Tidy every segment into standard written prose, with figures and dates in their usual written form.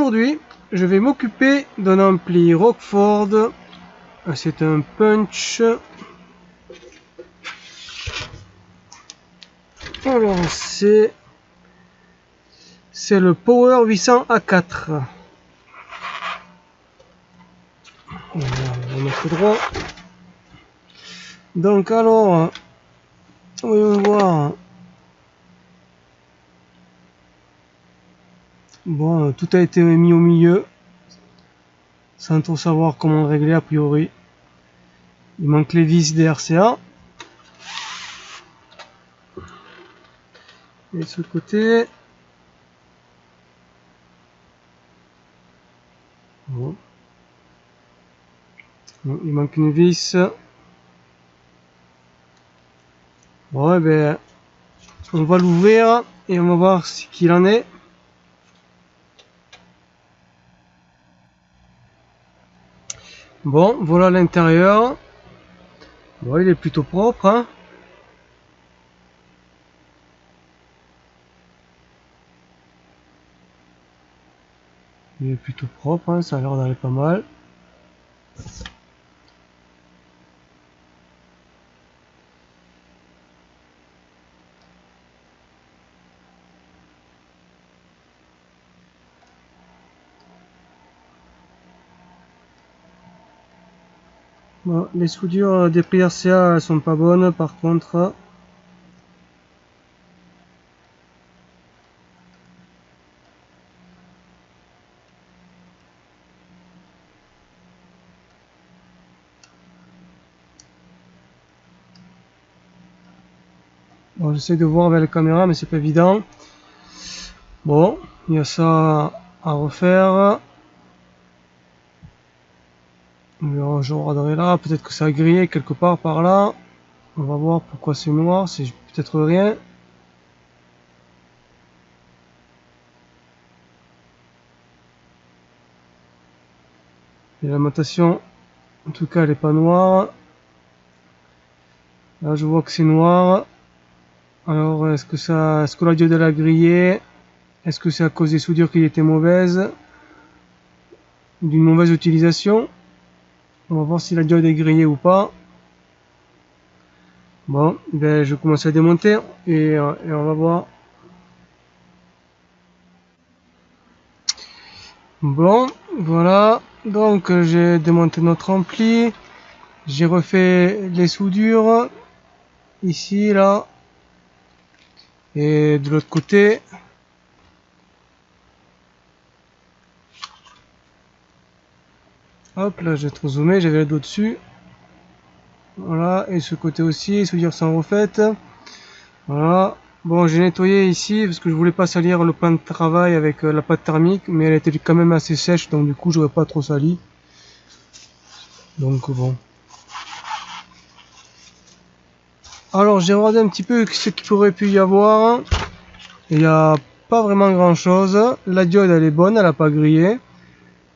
aujourd'hui, je vais m'occuper d'un ampli Rockford. C'est un punch. Alors c'est le Power 800 A4. On va mettre droit. Donc alors, voyons voir. Bon, tout a été mis au milieu, sans trop savoir comment le régler a priori. Il manque les vis des RCA. Et de ce côté, bon. Bon, il manque une vis. Bon, ben, on va l'ouvrir et on va voir ce qu'il en est. Bon, voilà l'intérieur. Bon, il est plutôt propre, hein. Il est plutôt propre, hein, ça a l'air d'aller pas mal. Bon, les soudures des prix RCA sont pas bonnes par contre. Bon, j'essaie de voir avec la caméra mais c'est pas évident. Bon, il y a ça à refaire. Je regarderai là, peut-être que ça a grillé quelque part par là. On va voir pourquoi c'est noir, c'est peut-être rien. L'alimentation, en tout cas, elle est pas noire. Là, je vois que c'est noir. Alors, est-ce que la diode elle a grillé? Est-ce que c'est à cause des soudures qui étaient mauvaises? D'une mauvaise utilisation? On va voir si la diode est grillée ou pas. Bon, ben, je commence à démonter et on va voir. Bon, voilà. Donc, j'ai démonté notre ampli. J'ai refait les soudures. Ici, là. Et de l'autre côté. Hop, là, j'ai trop zoomé, j'avais le dos dessus. Voilà, et ce côté aussi, les soudures sont refaites. Voilà. Bon, j'ai nettoyé ici parce que je voulais pas salir le plan de travail avec la pâte thermique, mais elle était quand même assez sèche, donc du coup, j'aurais pas trop sali. Donc bon. Alors, j'ai regardé un petit peu ce qu'il pourrait pu y avoir. Il n'y a pas vraiment grand chose. La diode, elle est bonne, elle a pas grillé.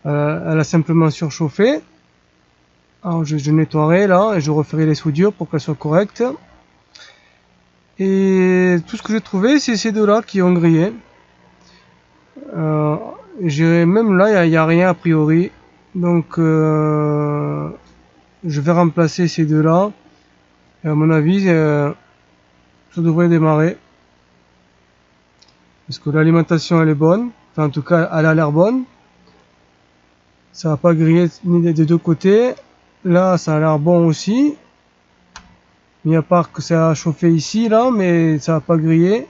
Elle a simplement surchauffé. Alors, je nettoierai là et je referai les soudures pour qu'elles soient correctes. Et tout ce que j'ai trouvé, c'est ces deux-là qui ont grillé. Même là, il n'y a rien a priori. Donc, je vais remplacer ces deux-là. Et à mon avis, ça devrait démarrer. Parce que l'alimentation, elle est bonne. Enfin, en tout cas, elle a l'air bonne. Ça va pas griller ni des deux côtés. Là, ça a l'air bon aussi. Mis à part que ça a chauffé ici, là, mais ça va pas griller.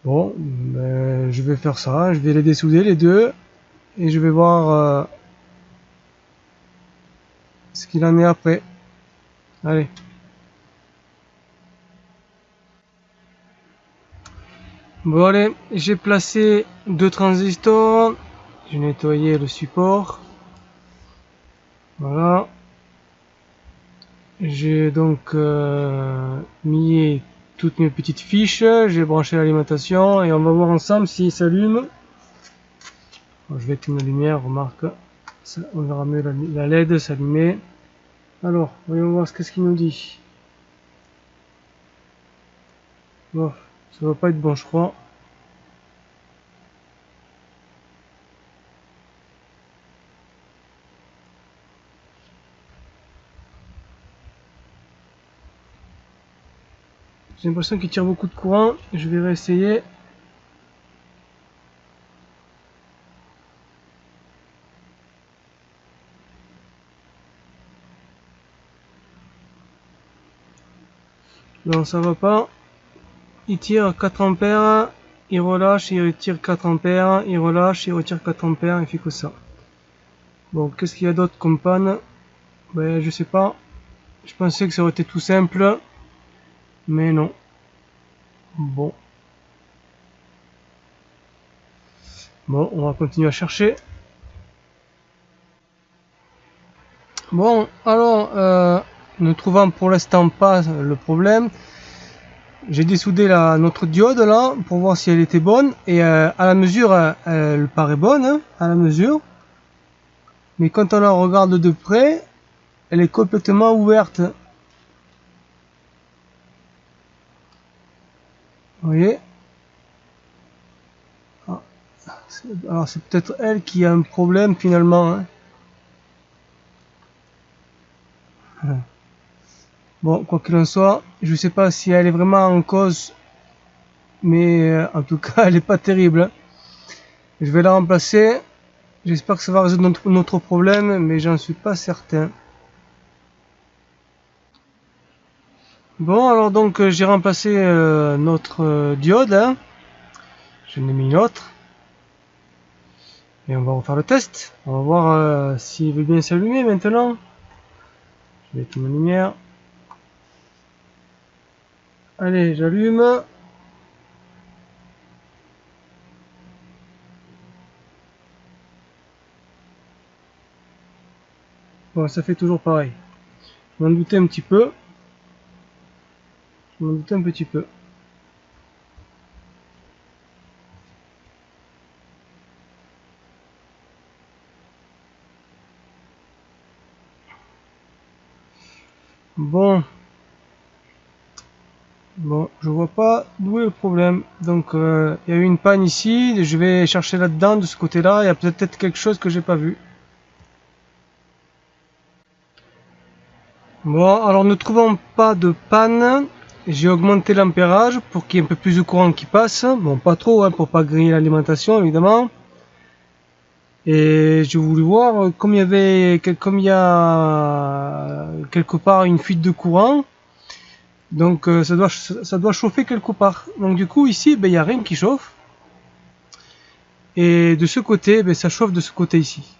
Bon, ben, je vais faire ça. Je vais les dessouder les deux. Et je vais voir ce qu'il en est après. Allez. Bon allez, j'ai placé deux transistors. J'ai nettoyé le support. Voilà. J'ai donc mis toutes mes petites fiches. J'ai branché l'alimentation et on va voir ensemble s'il s'allume. Bon, je vais éteindre la lumière, remarque. Ça, on verra mieux la LED s'allumer. Alors, voyons voir ce qu'il nous dit. Bon, ça va pas être bon, je crois. J'ai l'impression qu'il tire beaucoup de courant. Je vais réessayer. Non, ça va pas. Il tire 4 ampères, il relâche, il retire 4 ampères, il relâche, il retire 4 ampères, il fait que ça. Bon, qu'est-ce qu'il y a d'autre comme panne? Ben, je sais pas. Je pensais que ça aurait été tout simple, mais non. Bon. Bon, on va continuer à chercher. Bon, alors, ne trouvant pour l'instant pas le problème, j'ai dessoudé notre diode là pour voir si elle était bonne, et à la mesure elle paraît bonne, hein, à la mesure, mais quand on la regarde de près, elle est complètement ouverte. Vous voyez? Alors c'est peut-être elle qui a un problème finalement, hein. Bon, quoi qu'il en soit, je sais pas si elle est vraiment en cause, mais en tout cas elle est pas terrible, hein. Je vais la remplacer. J'espère que ça va résoudre notre problème, mais j'en suis pas certain. Bon, alors donc j'ai remplacé notre diode, hein. Je n'ai mis une autre. Et on va refaire le test. On va voir s'il veut bien s'allumer maintenant. Je vais mettre ma lumière. Allez, j'allume. Bon, ça fait toujours pareil. Je m'en doutais un petit peu. Je m'en doutais un petit peu. Bon. Bon, je vois pas d'où est le problème. Donc, il y a eu une panne ici. Je vais chercher là-dedans, de ce côté-là. Il y a peut-être quelque chose que j'ai pas vu. Bon, alors ne trouvant pas de panne, j'ai augmenté l'ampérage pour qu'il y ait un peu plus de courant qui passe. Bon, pas trop, hein, pour pas griller l'alimentation, évidemment. Et j'ai voulu voir comme il y a quelque part une fuite de courant. Donc ça doit chauffer quelque part. Donc du coup ici, ben, il n'y a rien qui chauffe. Et de ce côté, ben, ça chauffe de ce côté ici.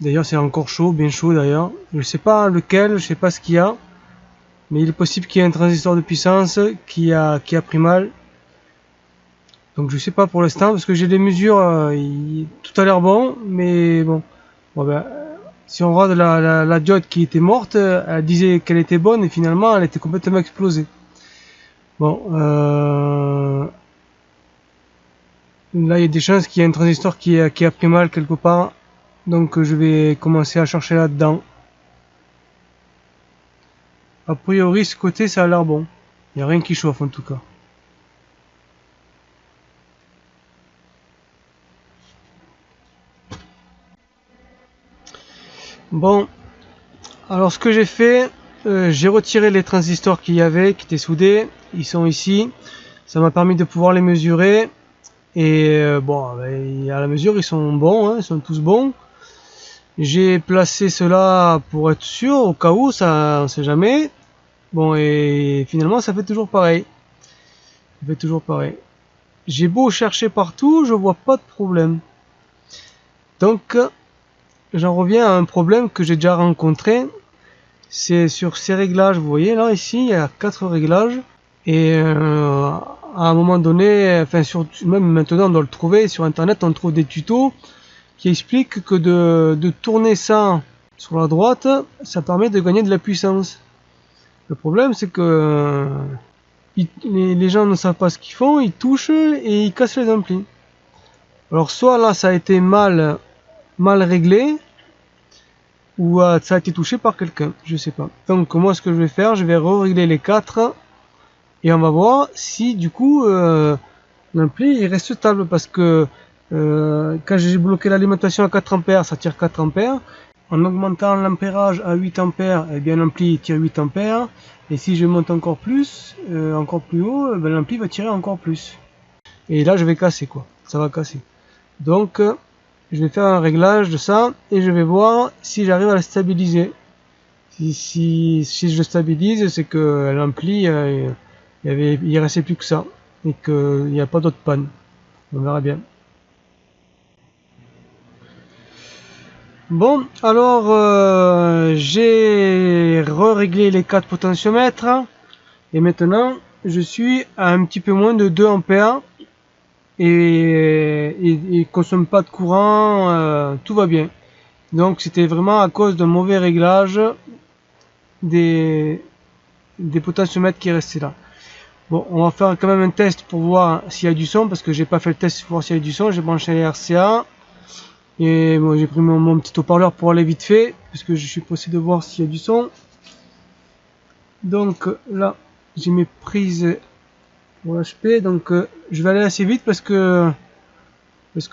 D'ailleurs c'est encore chaud, bien chaud d'ailleurs. Je sais pas lequel, je sais pas ce qu'il y a. Mais il est possible qu'il y ait un transistor de puissance qui a pris mal. Donc je sais pas pour l'instant parce que j'ai des mesures, tout a l'air bon, mais bon. Bon ben, si on regarde la diode qui était morte, elle disait qu'elle était bonne et finalement elle était complètement explosée. Bon, là il y a des chances qu'il y ait un transistor qui a pris mal quelque part. Donc je vais commencer à chercher là-dedans. A priori ce côté ça a l'air bon. Il n'y a rien qui chauffe en tout cas. Bon, alors ce que j'ai fait, j'ai retiré les transistors qu'il y avait, qui étaient soudés. Ils sont ici. Ça m'a permis de pouvoir les mesurer. Et bon, ben, à la mesure, ils sont bons, hein, ils sont tous bons. J'ai placé cela pour être sûr, au cas où, ça, on sait jamais. Bon, et finalement, ça fait toujours pareil. Ça fait toujours pareil. J'ai beau chercher partout, je vois pas de problème. Donc, j'en reviens à un problème que j'ai déjà rencontré. C'est sur ces réglages, vous voyez là, ici, il y a 4 réglages. Et à un moment donné, enfin, même maintenant, on doit le trouver sur internet, on trouve des tutos qui expliquent que de tourner ça sur la droite, ça permet de gagner de la puissance. Le problème, c'est que les gens ne savent pas ce qu'ils font, ils touchent et ils cassent les amplis. Alors, soit là, ça a été mal réglé, ou ça a été touché par quelqu'un, je sais pas. Donc, moi, ce que je vais faire, je vais régler les 4 et on va voir si du coup l'ampli il reste stable parce que quand j'ai bloqué l'alimentation à 4 ampères, ça tire 4 ampères. en augmentant l'ampérage à 8 ampères, eh bien l'ampli tire 8 ampères. Et si je monte encore plus, encore plus haut, ben, l'ampli va tirer encore plus. Et là je vais casser quoi, ça va casser. Donc je vais faire un réglage de ça et je vais voir si j'arrive à la stabiliser. Si je le stabilise, c'est que l'ampli, il restait plus que ça et qu'il n'y a pas d'autre panne. On verra bien. Bon, alors j'ai réglé les 4 potentiomètres et maintenant je suis à un petit peu moins de 2 ampères et il consomme pas de courant, tout va bien. Donc c'était vraiment à cause d'un mauvais réglage des potentiomètres qui restaient là. Bon, on va faire quand même un test pour voir s'il y a du son parce que j'ai pas fait le test pour voir s'il y a du son. J'ai branché les RCA. Et moi j'ai pris mon petit haut-parleur pour aller vite fait, parce que je suis pressé de voir s'il y a du son. Donc là, j'ai mes prises pour l'HP, donc je vais aller assez vite parce que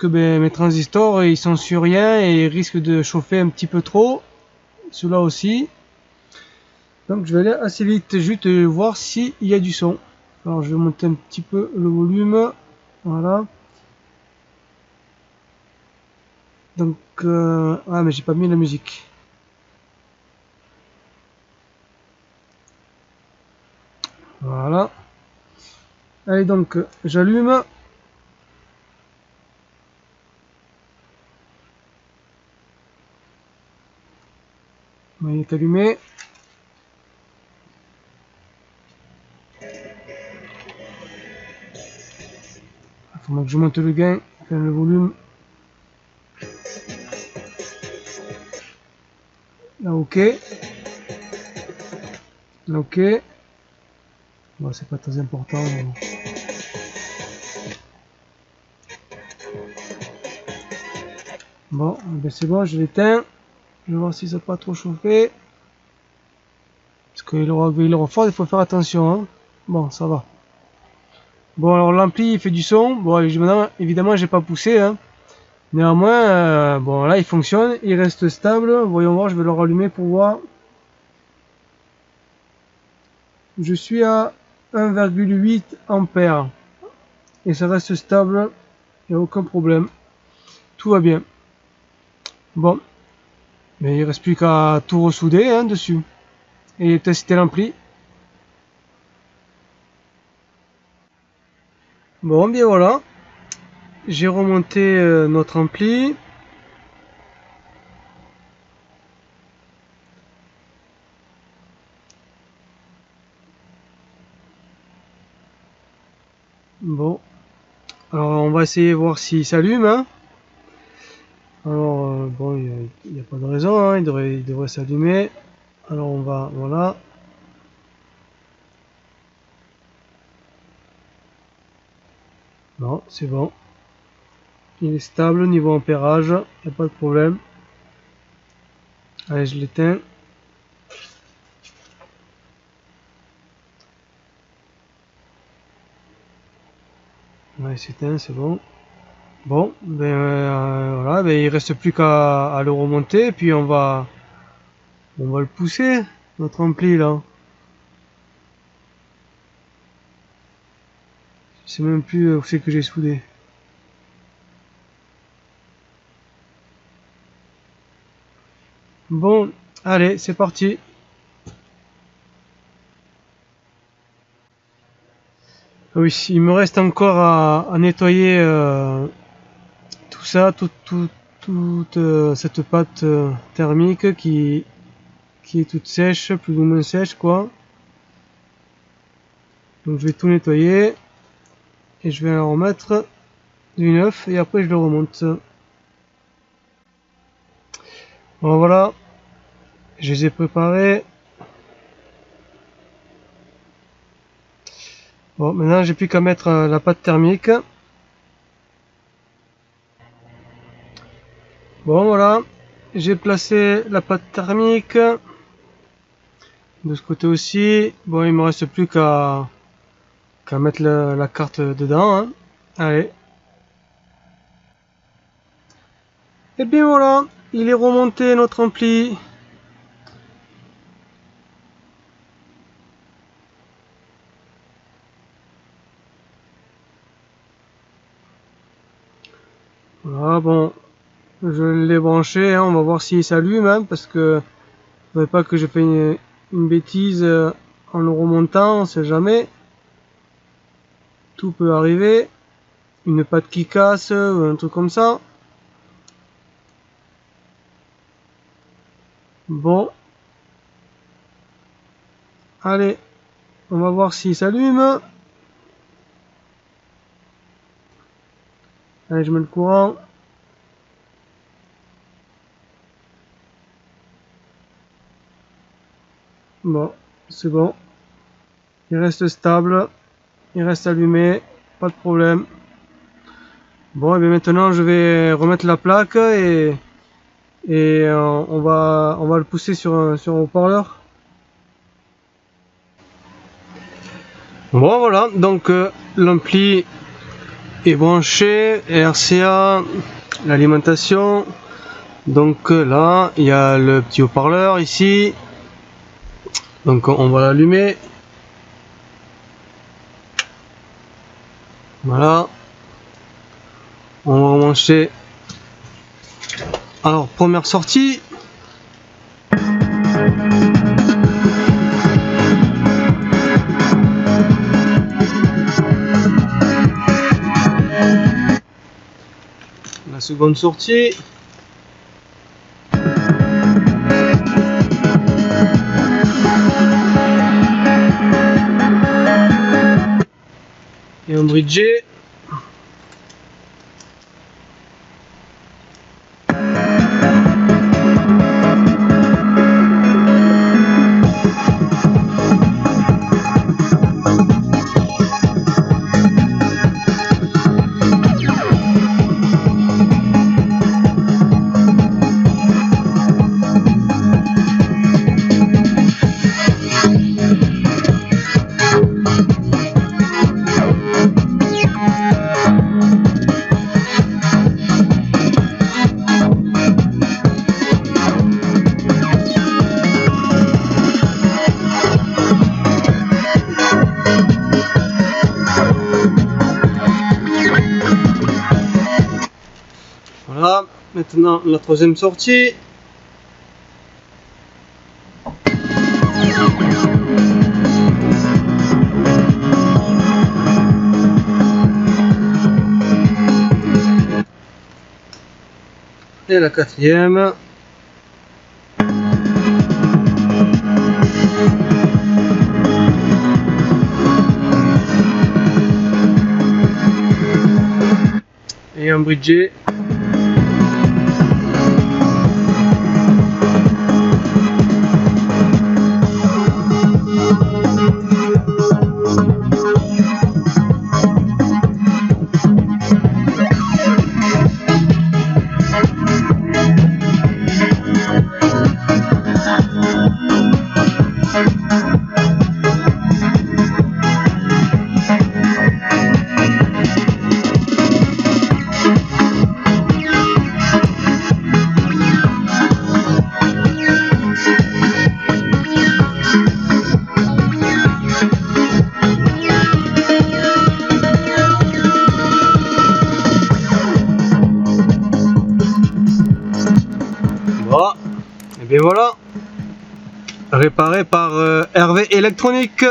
ben, mes transistors ils sont sur rien et ils risquent de chauffer un petit peu trop. Ceux-là aussi. Donc je vais aller assez vite, juste voir s'il y a du son. Alors je vais monter un petit peu le volume. Voilà. Donc, ah mais j'ai pas mis la musique. Voilà. Allez donc, j'allume. Il est allumé. Il faut que je monte le gain, enfin le volume. Là, ok. Là, ok. Bon, c'est pas très important. Bon, ben c'est bon, je l'éteins. Je vais voir si ça n'a pas trop chauffé. Parce qu'il aura fort, il faut faire attention. Hein. Bon, ça va. Bon, alors l'ampli, il fait du son. Bon, évidemment, j'ai pas poussé. Hein. Néanmoins, bon, là, il fonctionne. Il reste stable. Voyons voir, je vais le rallumer pour voir. Je suis à 1,8 ampères. Et ça reste stable. Il n'y a aucun problème. Tout va bien. Bon. Mais il reste plus qu'à tout ressouder hein, dessus. Et tester l'ampli. Bon, bien voilà. J'ai remonté notre ampli. Bon. Alors on va essayer de voir s'il s'allume. Hein. Alors bon, il n'y a pas de raison, hein, il devrait s'allumer. Alors on va, voilà. Non, c'est bon. Il est stable niveau ampérage, il n'y a pas de problème. Allez, je l'éteins. Ouais, c'est éteint, c'est bon. Bon, ben voilà, ben, il reste plus qu'à le remonter, et puis on va le pousser, notre ampli là. Je sais même plus où c'est que j'ai soudé. Bon, allez, c'est parti. Oui, il me reste encore à nettoyer tout ça, toute cette pâte thermique qui est toute sèche, plus ou moins sèche quoi. Donc je vais tout nettoyer et je vais en remettre du neuf et après je le remonte. Bon voilà, je les ai préparés. Bon, maintenant j'ai plus qu'à mettre la pâte thermique. Bon voilà, j'ai placé la pâte thermique. De ce côté aussi. Bon, il me reste plus qu'à mettre la carte dedans. Hein. Allez. Et bien voilà. il est remonté notre ampli. Voilà, bon, je l'ai branché, hein, on va voir s'il s'allume, hein, parce que je ne voudrais pas que je fasse une bêtise en le remontant, on sait jamais. Tout peut arriver. Une patte qui casse ou un truc comme ça. Bon. Allez, on va voir s'il s'allume. Allez, je mets le courant. Bon, c'est bon. Il reste stable. Il reste allumé. Pas de problème. Bon, et bien maintenant je vais remettre la plaque et on va le pousser sur un haut-parleur. Bon, voilà, donc l'ampli est branché, RCA, l'alimentation. Donc là, il y a le petit haut-parleur ici. Donc on va l'allumer. Voilà. On va brancher. Alors, première sortie. La seconde sortie. Et un bridgé. Voilà, maintenant la troisième sortie. Et la quatrième. Et un bridgé. Voilà, et bien voilà, réparé par Hervé Électronique.